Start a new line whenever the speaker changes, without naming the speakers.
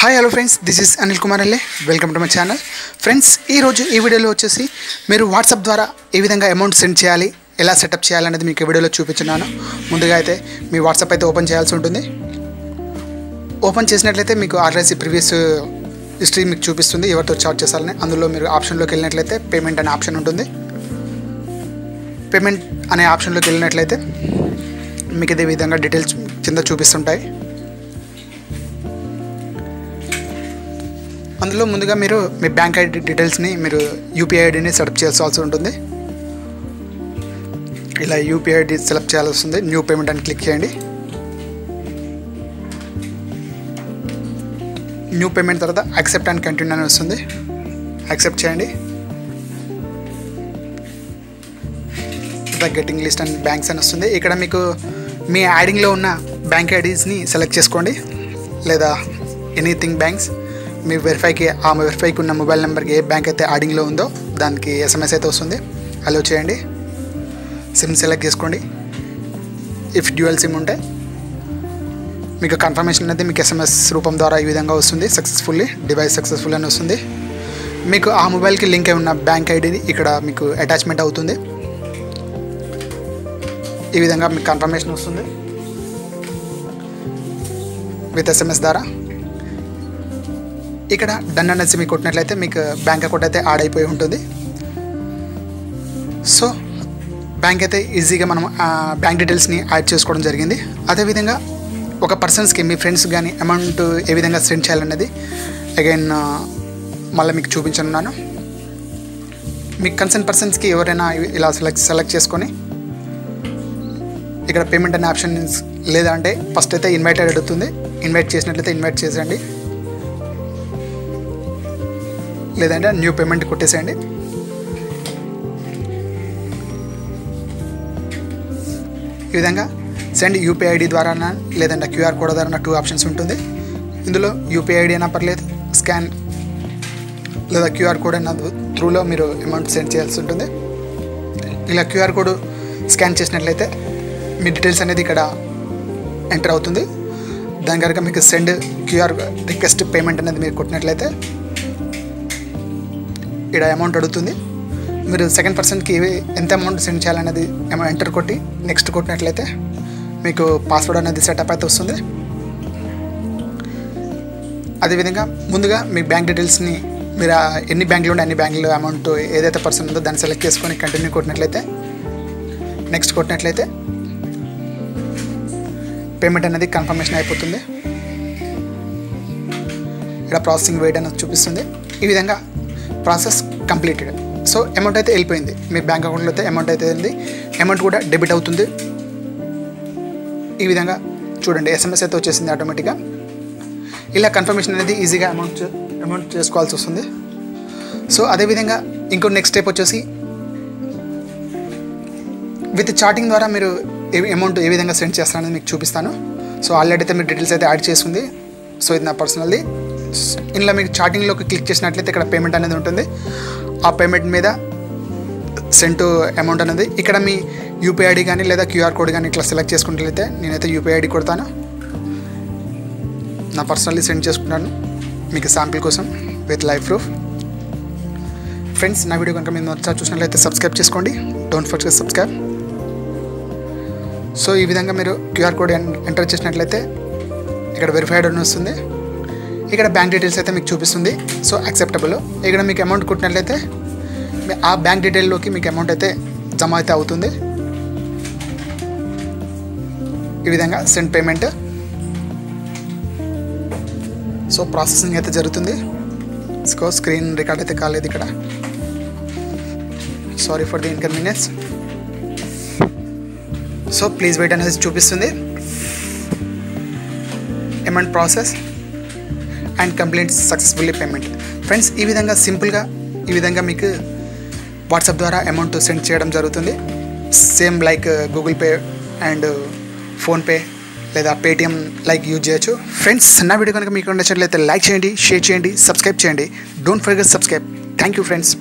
Hi hello friends, this is Anil Kumar Alle. Welcome to my channel. Friends, ఈరోజు ఈ వీడియోలో వచ్చేసి మీరు వాట్సాప్ ద్వారా ఏ విధంగా అమౌంట్ సెండ్ చేయాలి, ఎలా సెటప్ చేయాలనేది మీకు ఈ వీడియోలో చూపించున్నాను. ముందుగా అయితే మీ వాట్సాప్ అయితే ఓపెన్ చేయాల్సి ఉంటుంది. ఓపెన్ చేసినట్లయితే మీకు ఆర్ఐసి ప్రీవియస్ హిస్టరీ మీకు చూపిస్తుంది, ఎవరితో చార్జ్ చేయాలని. అందులో మీరు ఆప్షన్లోకి వెళ్ళినట్లయితే పేమెంట్ అనే ఆప్షన్ ఉంటుంది. పేమెంట్ అనే ఆప్షన్లోకి వెళ్ళినట్లయితే మీకు ఇదే విధంగా డీటెయిల్స్ కింద చూపిస్తుంటాయి. అందులో ముందుగా మీరు మీ బ్యాంక్ ఐడి డీటెయిల్స్ని మీరు యూపీఐ ఐడిని సెటప్ చేయాల్సి ఉంటుంది. ఇలా యూపీఐ ఐడి సెలెక్ట్ చేయాల్సి వస్తుంది. న్యూ పేమెంట్ అని క్లిక్ చేయండి. న్యూ పేమెంట్ తర్వాత యాక్సెప్ట్ అండ్ కంటిన్యూ అని వస్తుంది. యాక్సెప్ట్ చేయండి. గెటింగ్ లిస్ట్ అండ్ బ్యాంక్స్ అని వస్తుంది. ఇక్కడ మీకు మీ యాడింగ్లో ఉన్న బ్యాంక్ ఐడీస్ని సెలెక్ట్ చేసుకోండి, లేదా ఎనీథింగ్ బ్యాంక్స్. మీ వెరిఫైకి ఉన్న మొబైల్ నెంబర్కి ఏ బ్యాంక్ అయితే యాడింగ్లో ఉందో దానికి ఎస్ఎంఎస్ అయితే వస్తుంది. అలో చేయండి. సిమ్ సెలెక్ట్ చేసుకోండి. ఇఫ్ డ్యూయల్ సిమ్ ఉంటే మీకు కన్ఫర్మేషన్ అనేది మీకు ఎస్ఎంఎస్ రూపం ద్వారా ఈ విధంగా వస్తుంది. డివైస్ సక్సెస్ఫుల్ అని వస్తుంది. మీకు ఆ మొబైల్కి లింక్ అయి ఉన్న బ్యాంక్ ఐడి ఇక్కడ మీకు అటాచ్మెంట్ అవుతుంది. ఈ విధంగా మీకు కన్ఫర్మేషన్ వస్తుంది విత్ ఎస్ఎంఎస్ ద్వారా. ఇక్కడ డన్ అనేసి మీకు కొట్టినట్లయితే మీకు బ్యాంక్ అకౌంట్ అయితే యాడ్ అయిపోయి ఉంటుంది. సో బ్యాంక్ అయితే ఈజీగా మనం బ్యాంక్ డీటెయిల్స్ని యాడ్ చేసుకోవడం జరిగింది. అదేవిధంగా ఒక పర్సన్స్కి మీ ఫ్రెండ్స్ కానీ అమౌంట్ ఏ విధంగా సెండ్ చేయాలనేది అగైన్ మళ్ళీ మీకు చూపించనున్నాను. మీ కన్సర్న్ పర్సన్స్కి ఎవరైనా ఇలా సెలెక్ట్ చేసుకొని ఇక్కడ పేమెంట్ అనే ఆప్షన్ లేదా అంటే ఫస్ట్ అయితే ఇన్వైట్ అడుగుతుంది. ఇన్వైట్ చేసినట్లయితే ఇన్వైట్ చేసేయండి, లేదంటే న్యూ పేమెంట్ కొట్టేసేయండి. ఈ విధంగా సెండ్ యూపీఐ ఐడి ద్వారా లేదంటే క్యూఆర్ కోడ్ ద్వారా 2 ఆప్షన్స్ ఉంటుంది. ఇందులో యూపీఐ ఐడి అయినా పర్లేదు, స్కాన్ లేదా క్యూఆర్ కోడ్ అయినా త్రూలో మీరు అమౌంట్ సెండ్ చేయాల్సి ఉంటుంది. ఇలా క్యూఆర్ కోడ్ స్కాన్ చేసినట్లయితే మీ డీటెయిల్స్ అనేది ఇక్కడ ఎంటర్ అవుతుంది. దాని కనుక మీకు సెండ్ క్యూఆర్ రిక్వెస్ట్ పేమెంట్ అనేది మీరు కొట్టినట్లయితే ఇక్కడ అమౌంట్ అడుగుతుంది. మీరు సెకండ్ పర్సన్కి ఎంత అమౌంట్ సెండ్ చేయాలనేది ఎంటర్ కొట్టి నెక్స్ట్ కొట్టినట్లయితే మీకు పాస్వర్డ్ అనేది సెటప్ అయితే వస్తుంది. అదేవిధంగా ముందుగా మీ బ్యాంక్ డీటెయిల్స్ని మీరు ఎన్ని బ్యాంకులు ఉంటే అన్ని బ్యాంకులో అమౌంట్ ఏదైతే పర్సన్ ఉందో దాన్ని సెలెక్ట్ చేసుకొని కంటిన్యూ కొట్టినట్లయితే నెక్స్ట్ కొట్టినట్లయితే పేమెంట్ అనేది కన్ఫర్మేషన్ అయిపోతుంది. ఇక్కడ ప్రాసెసింగ్ వెయిట్ అనేది చూపిస్తుంది. ఈ విధంగా ప్రాసెస్ కంప్లీటెడ్. సో అమౌంట్ అయితే వెళ్ళిపోయింది. మీ బ్యాంక్ అకౌంట్లో అయితే అమౌంట్ అయితే వెళ్ళింది. అమౌంట్ కూడా డెబిట్ అవుతుంది. ఈ విధంగా చూడండి, ఎస్ఎంఎస్ అయితే వచ్చేసింది ఆటోమేటిక్గా. ఇలా కన్ఫర్మేషన్ అనేది ఈజీగా అమౌంట్ చేసుకోవాల్సి వస్తుంది. సో అదేవిధంగా ఇంకో నెక్స్ట్ స్టెప్ వచ్చేసి విత్ చాటింగ్ ద్వారా మీరు అమౌంట్ ఏ విధంగా సెండ్ చేస్తారనేది మీకు చూపిస్తాను. సో ఆల్రెడీ అయితే మీరు డీటెయిల్స్ అయితే యాడ్ చేసుకుంది. సో ఇది నా పర్సనల్ది. ఇందులో మీకు చాటింగ్లోకి క్లిక్ చేసినట్లయితే ఇక్కడ పేమెంట్ అనేది ఉంటుంది. ఆ పేమెంట్ మీద సెండ్ అమౌంట్ అనేది ఇక్కడ మీ యూపీఐ ఐడి కానీ లేదా క్యూఆర్ కోడ్ కానీ ఇట్లా సెలెక్ట్ చేసుకున్నట్లయితే నేనైతే యూపీఐ ఐడి కొడతాను. నా పర్సనల్లీ సెండ్ చేసుకుంటాను మీకు శాంపిల్ కోసం విత్ లైవ్ ప్రూఫ్. ఫ్రెండ్స్, నా వీడియో కనుక మీరు ఒకసారి చూసినట్లయితే సబ్స్క్రైబ్ చేసుకోండి. Don't forget subscribe. సో ఈ విధంగా మీరు క్యూఆర్ కోడ్ ఎంటర్ చేసినట్లయితే ఇక్కడ వెరిఫైడ్ అని వస్తుంది. ఇక్కడ బ్యాంక్ డీటెయిల్స్ అయితే మీకు చూపిస్తుంది. So acceptable. ఇక్కడ మీకు అమౌంట్ కొట్టినట్లయితే ఆ బ్యాంక్ డీటెయిల్లోకి మీకు అమౌంట్ అయితే జమ అయితే అవుతుంది. ఈ విధంగా సెండ్ పేమెంట్. సో ప్రాసెసింగ్ అయితే జరుగుతుంది. స్క్రీన్ రికార్డ్ అయితే కాలేదు ఇక్కడ. Sorry for the inconvenience. So please wait అనేది చూపిస్తుంది. Amount process and complete successfully payment. Friends, ఈ విధంగా సింపుల్గా ఈ విధంగా మీకు వాట్సాప్ ద్వారా అమౌంట్ సెండ్ చేయడం జరుగుతుంది. Same like Google pay and PhonePe లేదా పేటిఎం లైక్ యూజ్ చేయొచ్చు. ఫ్రెండ్స్, నా వీడియో కనుక మీకు నచ్చినట్లయితే లైక్ చేయండి, షేర్ చేయండి, సబ్స్క్రైబ్ చేయండి. Don't forget subscribe. Thank you friends.